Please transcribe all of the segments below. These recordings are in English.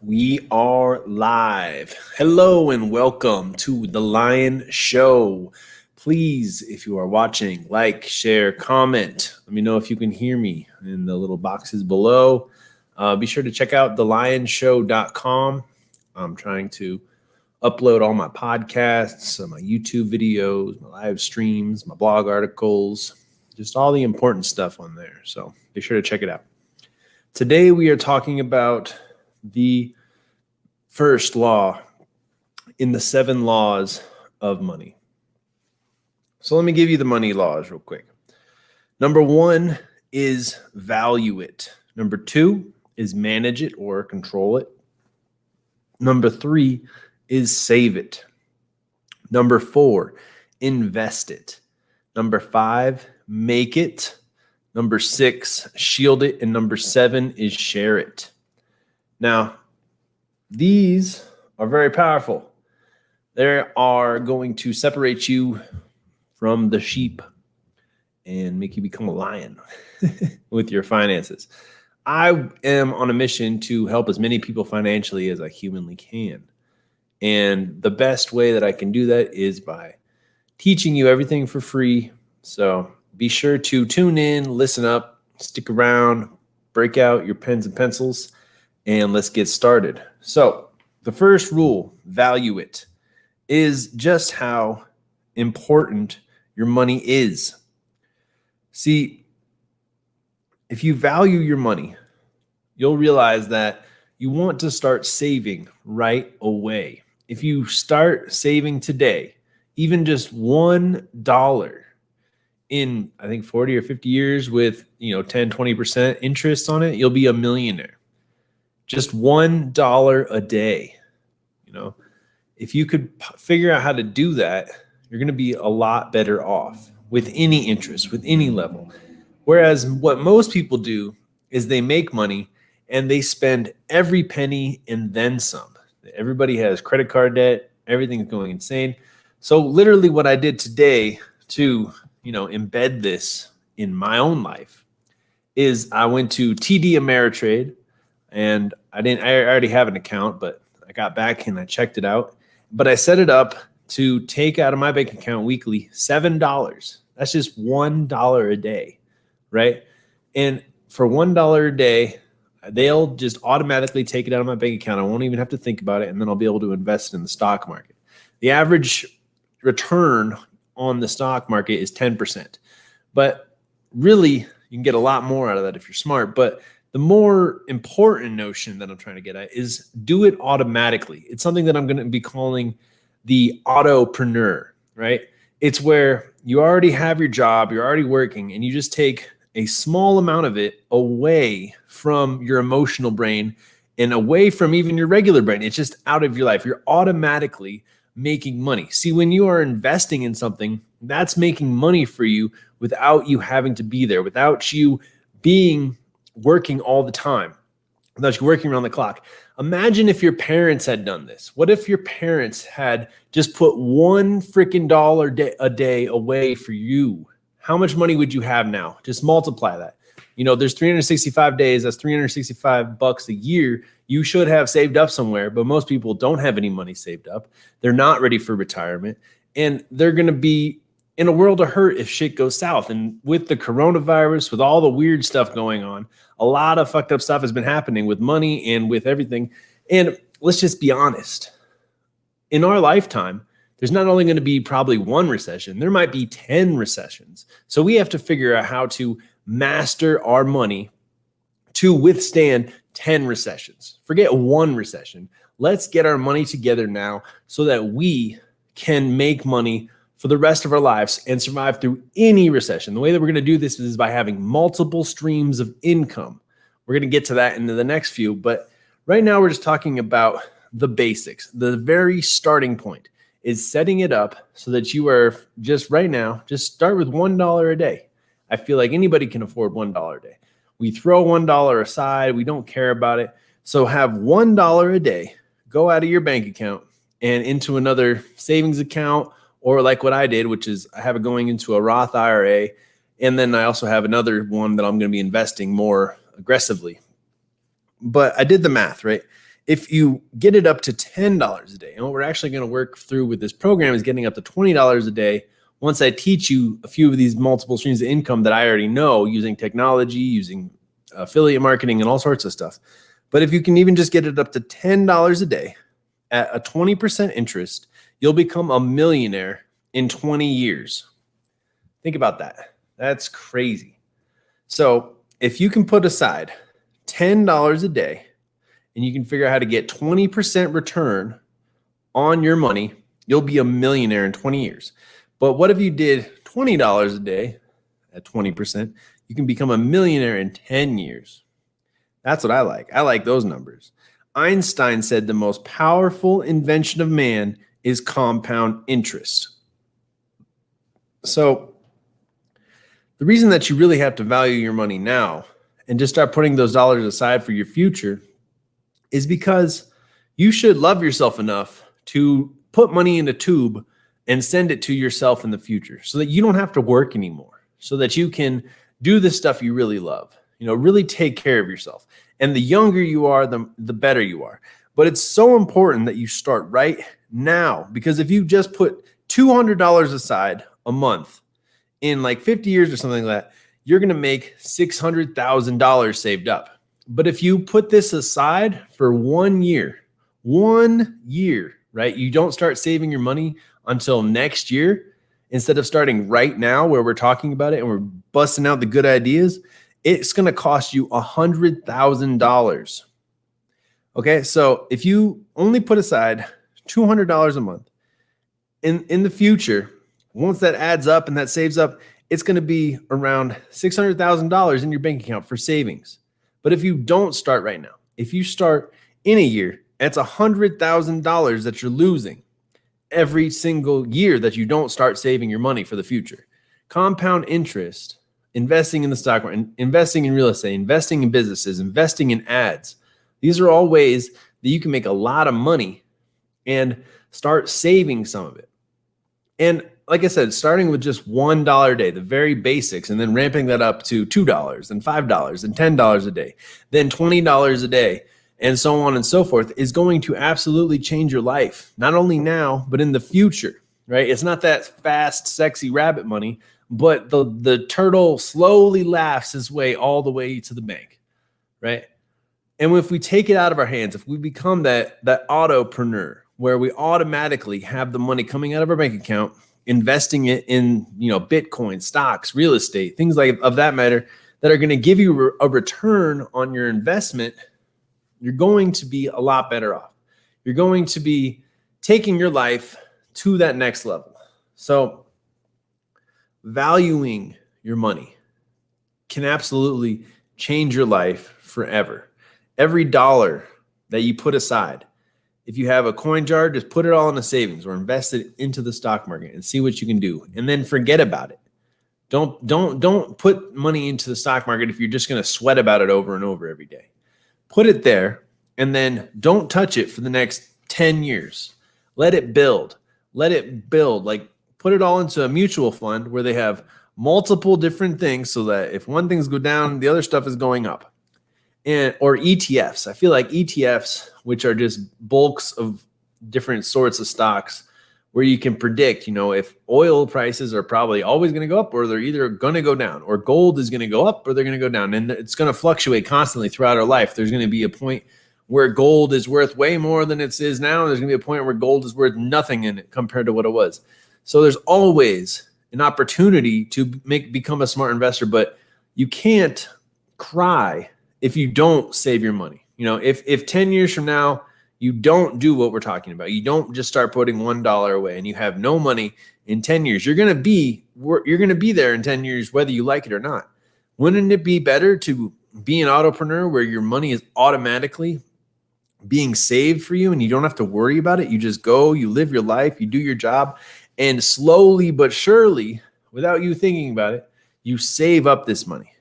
We are live. Hello and welcome to The Lion Show. Please, if you are watching, like, share, comment. Let me know if you can hear me in the little boxes below. Be sure to check out thelionshow.com. I'm trying to upload all my podcasts, my YouTube videos, my live streams, my blog articles, just all the important stuff on there. So be sure to check it out. Today we are talking about the first law in the 7 laws of money. So let me give you the money laws real quick. Number 1 is value it. Number 2 is manage it or control it. Number 3 is save it. Number 4, invest it. Number 5, make it. Number 6, shield it. And number 7 is share it. Now, these are very powerful. They are going to separate you from the sheep and make you become a lion with your finances. I am on a mission to help as many people financially as I humanly can. And the best way that I can do that is by teaching you everything for free. So be sure to tune in, listen up, stick around, break out your pens and pencils, and let's get started. So the first rule, value it, is just how important your money is. See, if you value your money, you'll realize that you want to start saving right away. If you start saving today, even just $1 in, I think 40 or 50 years with, 10, 20% interest on it, you'll be a millionaire. Just $1 a day. If you could figure out how to do that, you're going to be a lot better off with any interest, with any level. Whereas what most people do is they make money and they spend every penny and then some. Everybody has credit card debt. Everything's going insane. So literally what I did today to, embed this in my own life is I went to TD Ameritrade, and I already have an account, but I got back and I checked it out. But I set it up to take out of my bank account weekly $7. That's just $1 a day, right? And for $1 a day, they'll just automatically take it out of my bank account. I won't even have to think about it, and then I'll be able to invest in the stock market. The average return on the stock market is 10%. But really, you can get a lot more out of that if you're smart. But the more important notion that I'm trying to get at is do it automatically. It's something that I'm going to be calling the autopreneur, right? It's where you already have your job, you're already working, and you just take a small amount of it away from your emotional brain and away from even your regular brain. It's just out of your life. You're automatically making money. See, when you are investing in something, that's making money for you without you having to be there, without you working all the time, without you working around the clock. Imagine if your parents had done this. What if your parents had just put $1 freaking dollar a day away for you? How much money would you have now? Just multiply that. There's 365 days. That's $365 a year. You should have saved up somewhere, but most people don't have any money saved up. They're not ready for retirement, and they're going to be in a world of hurt if shit goes south. And with the coronavirus, with all the weird stuff going on, a lot of fucked up stuff has been happening with money and with everything. And let's just be honest. In our lifetime, there's not only going to be probably one recession, there might be 10 recessions. So we have to figure out how to master our money to withstand 10 recessions. Forget one recession. Let's get our money together now so that we can make money for the rest of our lives and survive through any recession. The way that we're going to do this is by having multiple streams of income. We're going to get to that in the next few, but right now we're just talking about the basics. The very starting point is setting it up so that you are just start with $1 a day. I feel like anybody can afford $1 a day. We throw $1 aside. We don't care about it. So have $1 a day go out of your bank account and into another savings account, or like what I did, which is I have it going into a Roth IRA. And then I also have another one that I'm going to be investing more aggressively. But I did the math, right? If you get it up to $10 a day, and what we're actually going to work through with this program is getting up to $20 a day. Once I teach you a few of these multiple streams of income that I already know using technology, using affiliate marketing and all sorts of stuff. But if you can even just get it up to $10 a day at a 20% interest, you'll become a millionaire in 20 years. Think about that. That's crazy. So if you can put aside $10 a day and you can figure out how to get 20% return on your money, you'll be a millionaire in 20 years. But what if you did $20 a day at 20%? You can become a millionaire in 10 years. That's what I like. I like those numbers. Einstein said the most powerful invention of man is compound interest. So the reason that you really have to value your money now and just start putting those dollars aside for your future is because you should love yourself enough to put money in a tube and send it to yourself in the future so that you don't have to work anymore, so that you can do the stuff you really love, really take care of yourself. And the younger you are, the better you are. But it's so important that you start right now, because if you just put $200 aside a month in like 50 years or something like that, you're going to make $600,000 saved up. But if you put this aside for 1 year, right? You don't start saving your money until next year, instead of starting right now where we're talking about it and we're busting out the good ideas, it's going to cost you $100,000. Okay. So if you only put aside $200 a month in the future, once that adds up and that saves up, it's going to be around $600,000 in your bank account for savings. But if you don't start right now, if you start in a year, that's $100,000 that you're losing every single year that you don't start saving your money for the future. Compound interest, investing in the stock market, investing in real estate, investing in businesses, investing in ads. These are all ways that you can make a lot of money and start saving some of it. And like I said, starting with just $1 a day, the very basics, and then ramping that up to $2 and $5 and $10 a day, then $20 a day, and so on and so forth, is going to absolutely change your life, not only now, but in the future, right? It's not that fast, sexy rabbit money, but the turtle slowly laughs his way all the way to the bank, right? And if we take it out of our hands, if we become that autopreneur, where we automatically have the money coming out of our bank account, investing it in, Bitcoin, stocks, real estate, things like of that matter, that are going to give you a return on your investment, you're going to be a lot better off. You're going to be taking your life to that next level. So valuing your money can absolutely change your life forever. Every dollar that you put aside, if you have a coin jar, just put it all in a savings or invest it into the stock market and see what you can do, and then forget about it. Don't put money into the stock market if you're just going to sweat about it over and over every day. Put it there and then don't touch it for the next 10 years. Let it build. Like put it all into a mutual fund where they have multiple different things so that if one thing's go down, the other stuff is going up. Or ETFs. I feel like ETFs, which are just bulks of different sorts of stocks where you can predict, if oil prices are probably always going to go up, or they're either going to go down, or gold is going to go up or they're going to go down. And it's going to fluctuate constantly throughout our life. There's going to be a point where gold is worth way more than it is now. There's going to be a point where gold is worth nothing in it compared to what it was. So there's always an opportunity to become a smart investor, but you can't cry if you don't save your money. If 10 years from now, you don't do what we're talking about, you don't just start putting $1 away and you have no money in 10 years, you're going to be there in 10 years, whether you like it or not. Wouldn't it be better to be an entrepreneur where your money is automatically being saved for you and you don't have to worry about it? You just go, you live your life, you do your job, and slowly but surely, without you thinking about it, you save up this money.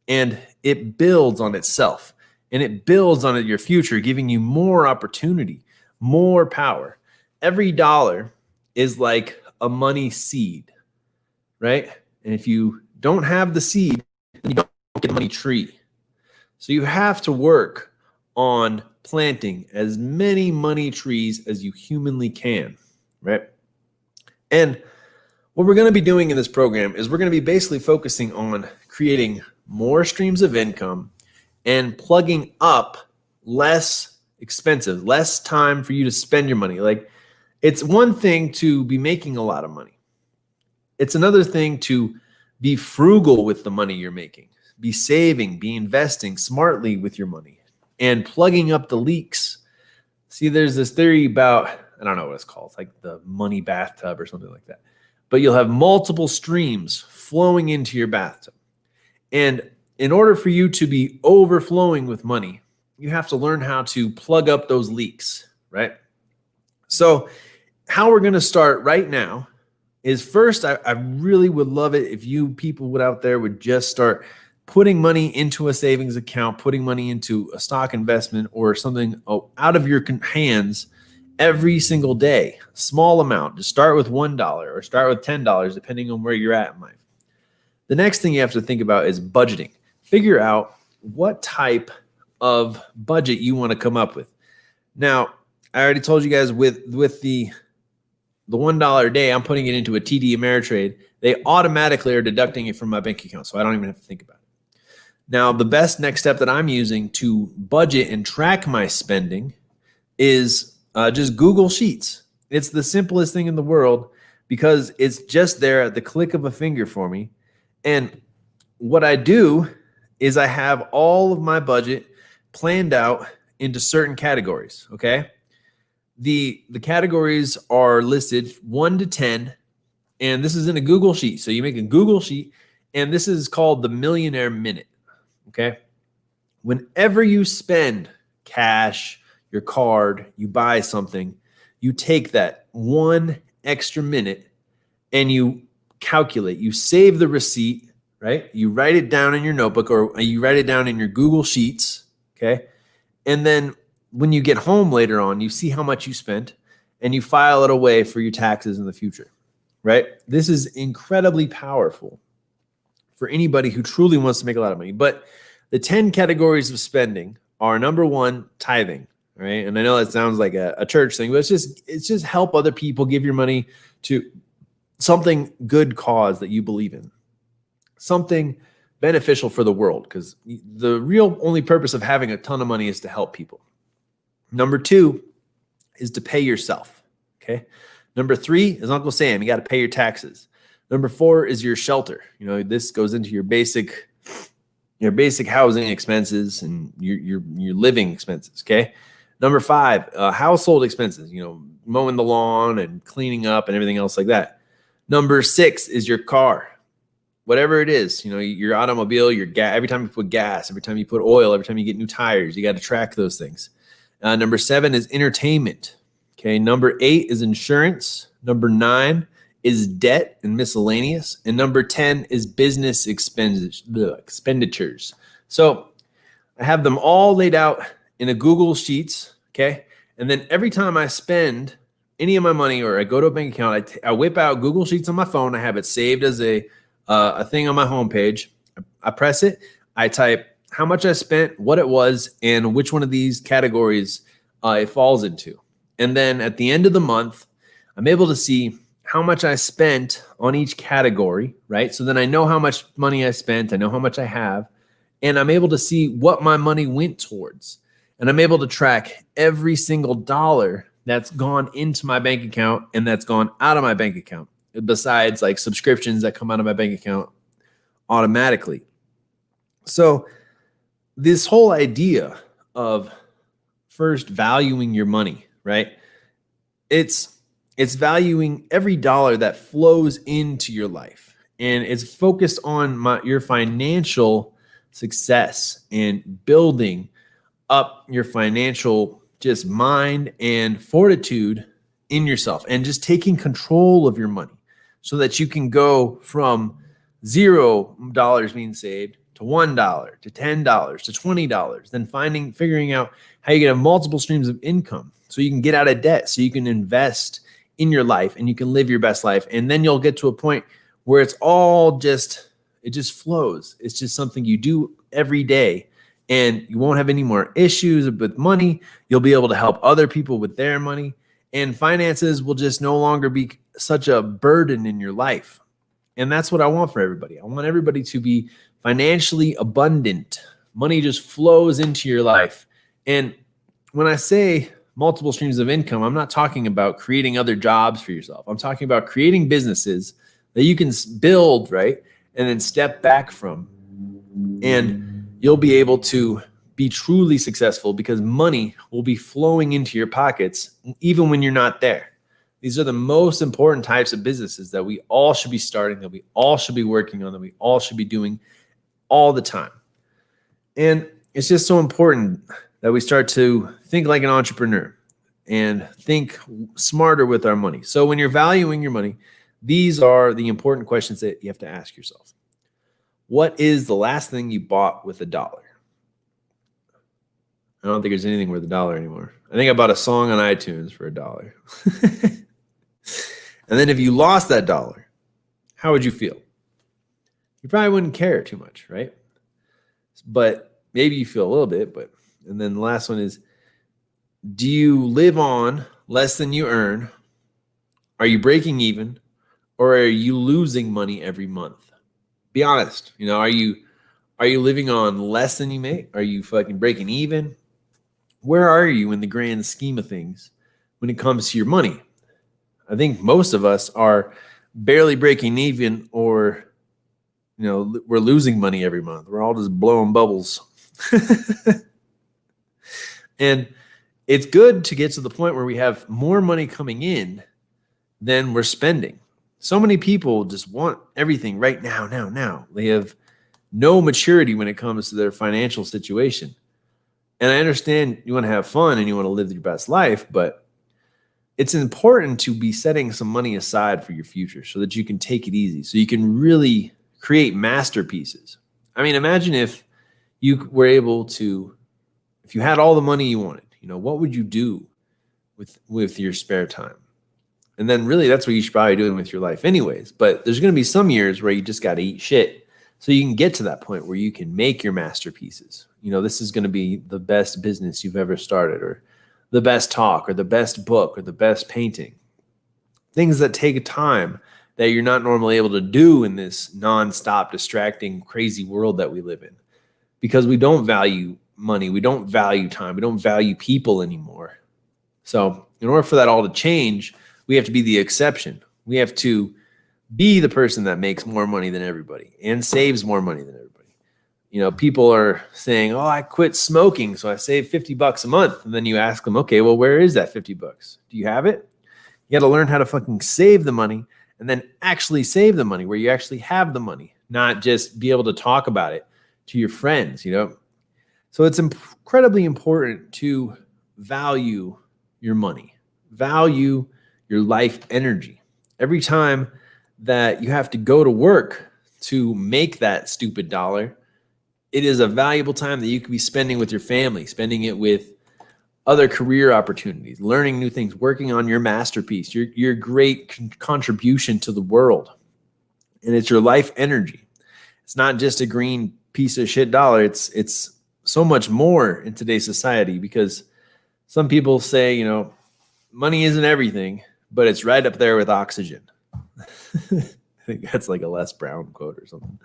And it builds on itself, and it builds on your future, giving you more opportunity, more power. Every dollar is like a money seed, right? And if you don't have the seed, then you don't get the money tree. So you have to work on planting as many money trees as you humanly can, right? And what we're going to be doing in this program is we're going to be basically focusing on creating more streams of income and plugging up less expensive, less time for you to spend your money. Like, it's one thing to be making a lot of money. It's another thing to be frugal with the money you're making, be saving, be investing smartly with your money, and plugging up the leaks. See, there's this theory about, I don't know what it's called, like the money bathtub or something like that. But you'll have multiple streams flowing into your bathtub. And in order for you to be overflowing with money, you have to learn how to plug up those leaks, right? So how we're going to start right now is first, I really would love it if you people would out there would just start putting money into a savings account, putting money into a stock investment or something out of your hands every single day. Small amount. Just start with $1 or start with $10, depending on where you're at in life. The next thing you have to think about is budgeting. Figure out what type of budget you want to come up with. Now, I already told you guys with the $1 a day, I'm putting it into a TD Ameritrade. They automatically are deducting it from my bank account, so I don't even have to think about it. Now, the best next step that I'm using to budget and track my spending is just Google Sheets. It's the simplest thing in the world because it's just there at the click of a finger for me. And what I do is I have all of my budget planned out into certain categories, okay? The categories are listed 1 to 10, and this is in a Google Sheet. So you make a Google Sheet, and this is called the Millionaire Minute, okay? Whenever you spend cash, your card, you buy something, you take that 1 extra minute and you calculate, you save the receipt, right? You write it down in your notebook or you write it down in your Google Sheets, okay? And then when you get home later on, you see how much you spent and you file it away for your taxes in the future, right? This is incredibly powerful for anybody who truly wants to make a lot of money. But the 10 categories of spending are: number 1, tithing. Right. And I know that sounds like a church thing, but it's just help other people, give your money to something good cause that you believe in, something beneficial for the world, because the real only purpose of having a ton of money is to help people. Number 2 is to pay yourself. Okay. Number 3 is Uncle Sam. You got to pay your taxes. Number 4 is your shelter. You know, this goes into your basic housing expenses and your living expenses. Okay. Number 5, household expenses, you know, mowing the lawn and cleaning up and everything else like that. Number 6 is your car, whatever it is, you know, your automobile, your gas. Every time you put gas, every time you put oil, every time you get new tires, you got to track those things. Number 7 is entertainment. Okay. Number 8 is insurance. Number 9 is debt and miscellaneous. And number 10 is business expenditures. So I have them all laid out in a Google Sheets, okay? And then every time I spend any of my money or I go to a bank account, I whip out Google Sheets on my phone. I have it saved as a thing on my homepage. I press it. I type how much I spent, what it was, and which one of these categories it falls into. And then at the end of the month, I'm able to see how much I spent on each category, right? So then I know how much money I spent. I know how much I have. And I'm able to see what my money went towards. And I'm able to track every single dollar that's gone into my bank account and that's gone out of my bank account, besides like subscriptions that come out of my bank account automatically. So this whole idea of first valuing your money, right? It's valuing every dollar that flows into your life. And it's focused on your financial success and building up your financial just mind and fortitude in yourself and just taking control of your money so that you can go from $0 being saved to $1 to $10 to $20, then figuring out how you can have multiple streams of income so you can get out of debt, so you can invest in your life and you can live your best life. And then you'll get to a point where it just flows. It's just something you do every day. and you won't have any more issues with money. You'll be able to help other people with their money, and finances will just no longer be such a burden in your life. And that's what I want for everybody. I want everybody to be financially abundant. Money just flows into your life. And when I say multiple streams of income, I'm not talking about creating other jobs for yourself. I'm talking about creating businesses that you can build, right? And then step back from. And you'll be able to be truly successful because money will be flowing into your pockets even when you're not there. These are the most important types of businesses that we all should be starting, that we all should be working on, that we all should be doing all the time. And it's just so important that we start to think like an entrepreneur and think smarter with our money. So when you're valuing your money, these are the important questions that you have to ask yourself. What is the last thing you bought with $1? I don't think there's anything worth $1 anymore. I think I bought a song on iTunes for $1. And then if you lost that $1, how would you feel? You probably wouldn't care too much, right? But maybe you feel a little bit. And then the last one is, do you live on less than you earn? Are you breaking even? Or are you losing money every month? Be honest. Are you living on less than you make? Are you fucking breaking even? Where are you in the grand scheme of things when it comes to your money? I think most of us are barely breaking even, or we're losing money every month. We're all just blowing bubbles. And it's good to get to the point where we have more money coming in than we're spending. So many people just want everything right now. They have no maturity when it comes to their financial situation. And I understand you want to have fun and you want to live your best life, but it's important to be setting some money aside for your future so that you can take it easy, so you can really create masterpieces. I mean, imagine if you were able to, if you had all the money you wanted, what would you do with your spare time? And then really that's what you should probably be doing with your life anyways. But there's going to be some years where you just got to eat shit so you can get to that point where you can make your masterpieces. This is going to be the best business you've ever started, or the best talk, or the best book, or the best painting. Things that take time that you're not normally able to do in this nonstop, distracting, crazy world that we live in. Because we don't value money, we don't value time, we don't value people anymore. So in order for that all to change, we have to be the exception. We have to be the person that makes more money than everybody and saves more money than everybody. People are saying, oh, I quit smoking, so I save $50 a month. And then you ask them, okay, well, where is that $50? Do you have it? You got to learn how to fucking save the money and then actually save the money where you actually have the money, not just be able to talk about it to your friends, So it's incredibly important to value your money, value your life energy. Every time that you have to go to work to make that stupid $1, it is a valuable time that you could be spending with your family, spending it with other career opportunities, learning new things, working on your masterpiece, your great contribution to the world. And it's your life energy. It's not just a green piece of shit $1. It's so much more in today's society, because some people say, money isn't everything, but it's right up there with oxygen. I think that's like a Les Brown quote or something.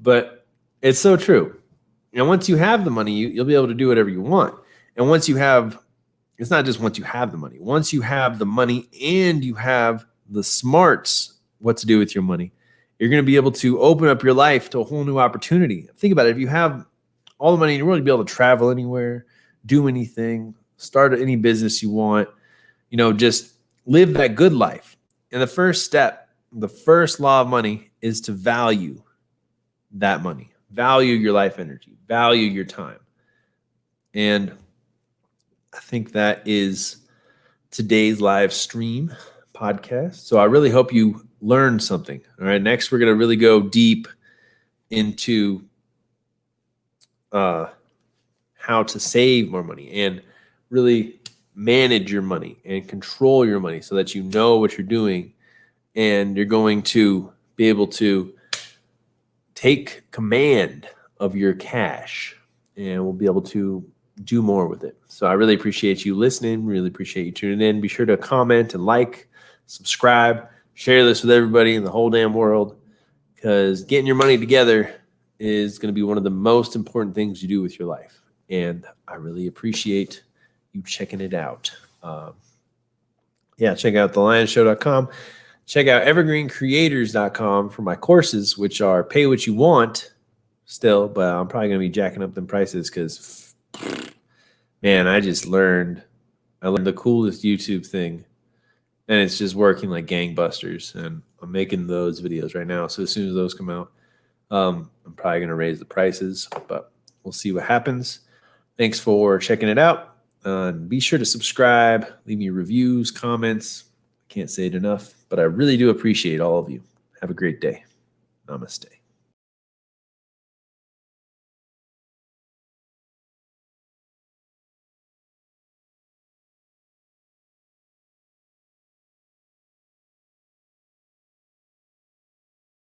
But it's so true. And once you have the money, you'll be able to do whatever you want. And once you have, it's not just once you have the money. Once you have the money and you have the smarts what to do with your money, you're going to be able to open up your life to a whole new opportunity. Think about it. If you have all the money in the world, you'll be able to travel anywhere, do anything, start any business you want, just live that good life. And the first step, the first law of money, is to value that money, value your life energy, value your time. And I think that is today's live stream podcast. So I really hope you learned something. All right. Next, we're going to really go deep into how to save more money and really manage your money and control your money so that you know what you're doing, and you're going to be able to take command of your cash, and we'll be able to do more with it. So I really appreciate you listening. Really appreciate you tuning in. Be sure to comment and like, subscribe, share this with everybody in the whole damn world, because getting your money together is going to be one of the most important things you do with your life. And I really appreciate you checking it out. Check out thelionshow.com. Check out evergreencreators.com for my courses, which are pay what you want still, but I'm probably going to be jacking up them prices because, man, I learned the coolest YouTube thing, and it's just working like gangbusters, and I'm making those videos right now. So as soon as those come out, I'm probably going to raise the prices, but we'll see what happens. Thanks for checking it out. Be sure to subscribe, leave me reviews, comments. I can't say it enough, but I really do appreciate all of you. Have a great day. Namaste.